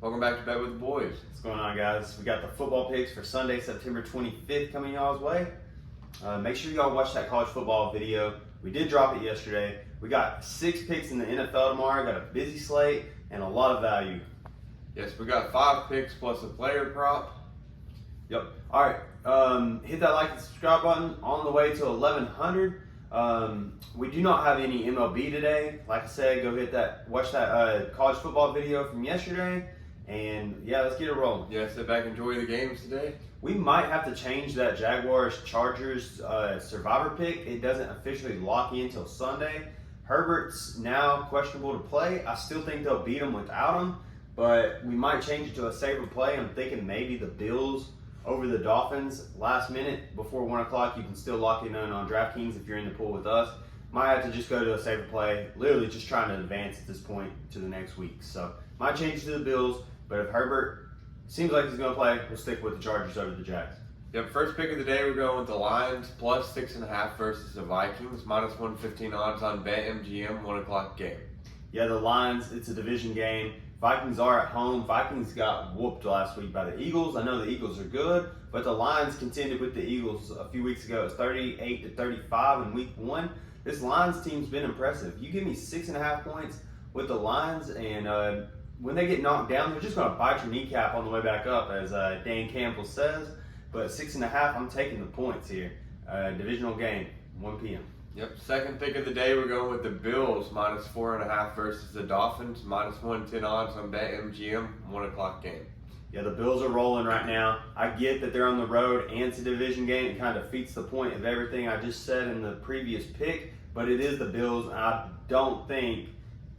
Welcome back to Bet with the Boys. What's going on, guys? We got the football picks for Sunday, September 25th coming y'all's way. Make sure y'all watch that college football video. We did drop it yesterday. We got 6 picks in the NFL tomorrow. Got a busy slate and a lot of value. Yes, we got 5 picks plus a player prop. Yep. All right. Hit that like and subscribe button. On the way to 1,100. We do not have any MLB today. Like I said, go hit that. Watch that college football video from yesterday. And yeah, let's get it rolling. Yeah, sit back and enjoy the games today. We might have to change that Jaguars-Chargers survivor pick. It doesn't officially lock in until Sunday. Herbert's now questionable to play. I still think they'll beat him without him, but we might change it to a safer play. I'm thinking maybe the Bills over the Dolphins last minute before 1 o'clock. You can still lock it in on DraftKings if you're in the pool with us. Might have to just go to a safer play. Literally just trying to advance at this point to the next week. So might change to the Bills. But if Herbert seems like he's going to play, we'll stick with the Chargers over the Jags. Yep, first pick of the day, we're going with the Lions plus 6.5 versus the Vikings. Minus 115 odds on BetMGM, 1 o'clock game. Yeah, the Lions, it's a division game. Vikings are at home. Vikings got whooped last week by the Eagles. I know the Eagles are good, but the Lions contended with the Eagles a few weeks ago. It's 38-35 in week 1. This Lions team's been impressive. You give me 6.5 points with the Lions, and when they get knocked down, they're just going to bite your kneecap on the way back up, as Dan Campbell says. But 6.5, I'm taking the points here. Divisional game, 1 p.m. Yep, second pick of the day, we're going with the Bills, minus 4.5 versus the Dolphins, minus 110 odds on BetMGM, 1 o'clock game. Yeah, the Bills are rolling right now. I get that they're on the road and it's a division game. It kind of defeats the point of everything I just said in the previous pick, but it is the Bills, and I don't think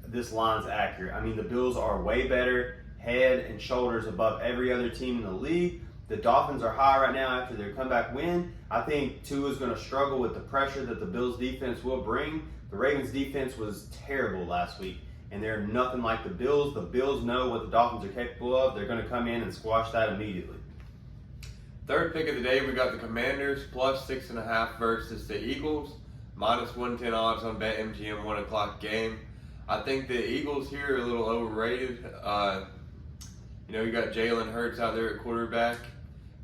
this line's accurate. I mean, the Bills are way better, head and shoulders above every other team in the league. The Dolphins are high right now after their comeback win. I think Tua's going to struggle with the pressure that the Bills defense will bring. The Ravens defense was terrible last week, and they're nothing like the Bills. The Bills know what the Dolphins are capable of. They're going to come in and squash that immediately. Third pick of the day, we got the Commanders plus 6.5 versus the Eagles, minus 110 odds on BetMGM, 1 o'clock game. I think the Eagles here are a little overrated. You got Jalen Hurts out there at quarterback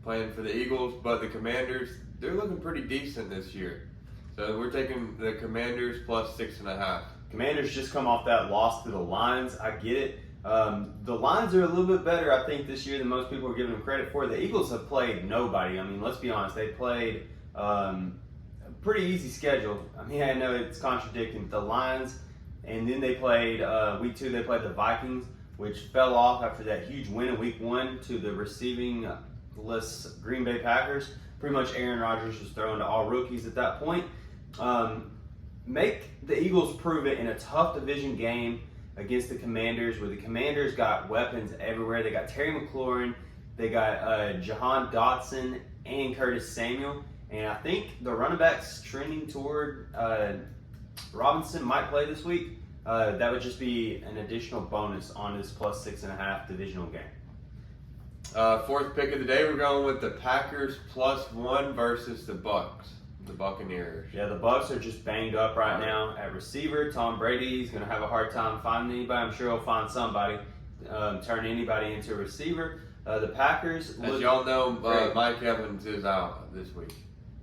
playing for the Eagles, but the Commanders, they're looking pretty decent this year. So we're taking the Commanders plus 6.5. Commanders just come off that loss to the Lions. I get it. The Lions are a little bit better, I think, this year than most people are giving them credit for. The Eagles have played nobody. I mean, let's be honest. They played a pretty easy schedule. I mean, I know it's contradicting. The Lions, and then they played, week 2, they played the Vikings, which fell off after that huge win in week 1 to the receiving-less Green Bay Packers. Pretty much Aaron Rodgers was throwing to all rookies at that point. Make the Eagles prove it in a tough division game against the Commanders, where the Commanders got weapons everywhere. They got Terry McLaurin, they got Jahan Dotson, and Curtis Samuel. And I think the running back's trending toward Robinson might play this week. That would just be an additional bonus on this plus 6.5 divisional game. Fourth pick of the day, we're going with the Packers plus 1 versus the Buccaneers. Yeah, the Bucs are just banged up right now at receiver. Tom Brady's going to have a hard time finding anybody. I'm sure he'll find somebody, turn anybody into a receiver. The Packers, as y'all know, Mike Evans is out this week.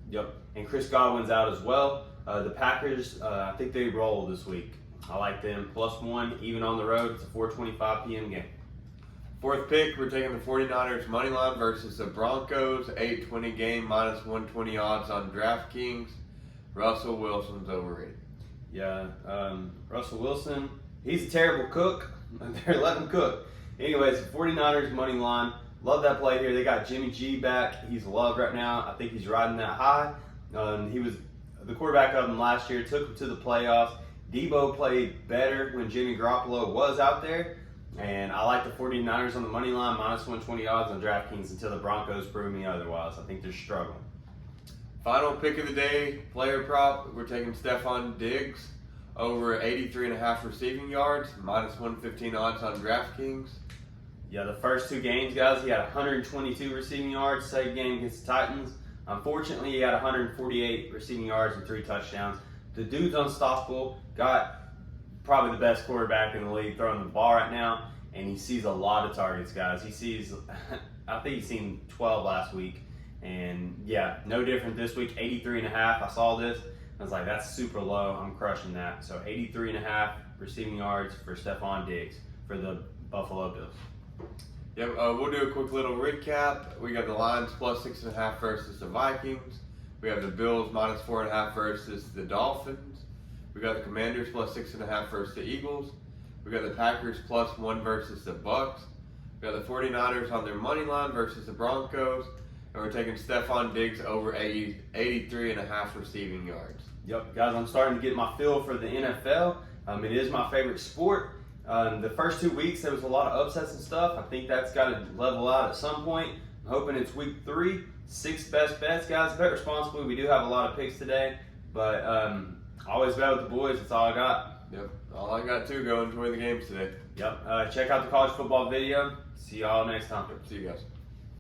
Yep, and Chris Godwin's out as well. The Packers, I think they roll this week. I like them plus 1, even on the road. It's a 4:25 p.m. game. Fourth pick, we're taking the 49ers money line versus the Broncos, 8:20 game, minus 120 odds on DraftKings. Russell Wilson's overrated. Yeah, Russell Wilson, he's a terrible cook. They're letting him cook. Anyways, 49ers money line. Love that play here. They got Jimmy G back. He's loved right now. I think he's riding that high. He was the quarterback of them last year, took him to the playoffs. Debo played better when Jimmy Garoppolo was out there. And I like the 49ers on the money line, minus 120 odds on DraftKings until the Broncos prove me otherwise. I think they're struggling. Final pick of the day, player prop. We're taking Stefon Diggs over 83.5 receiving yards, minus 115 odds on DraftKings. Yeah, the first 2 games, guys, he had 122 receiving yards. Second game against the Titans. Unfortunately, he had 148 receiving yards and 3 touchdowns. The dude's unstoppable. Got probably the best quarterback in the league throwing the ball right now. and he sees a lot of targets, guys. He sees, I think he's seen 12 last week. And yeah, no different this week, 83.5. I saw this. I was like, that's super low. I'm crushing that. So 83.5 receiving yards for Stefon Diggs for the Buffalo Bills. Yep, we'll do a quick little recap. We got the Lions plus 6.5 versus the Vikings. We have the Bills minus 4.5 versus the Dolphins. We got the Commanders plus 6.5 versus the Eagles. We got the Packers plus 1 versus the Bucks. We got the 49ers on their money line versus the Broncos. And we're taking Stefon Diggs over 83.5 receiving yards. Yep, guys, I'm starting to get my feel for the NFL. It is my favorite sport. The first 2 weeks, there was a lot of upsets and stuff. I think that's got to level out at some point. I'm hoping it's week 3. 6 best bets, guys. Bet responsibly. We do have a lot of picks today, but always bet with the boys. That's all I got. Yep, all I got too. Go enjoy the games today. Yep. Check out the college football video. See y'all next time. See you guys.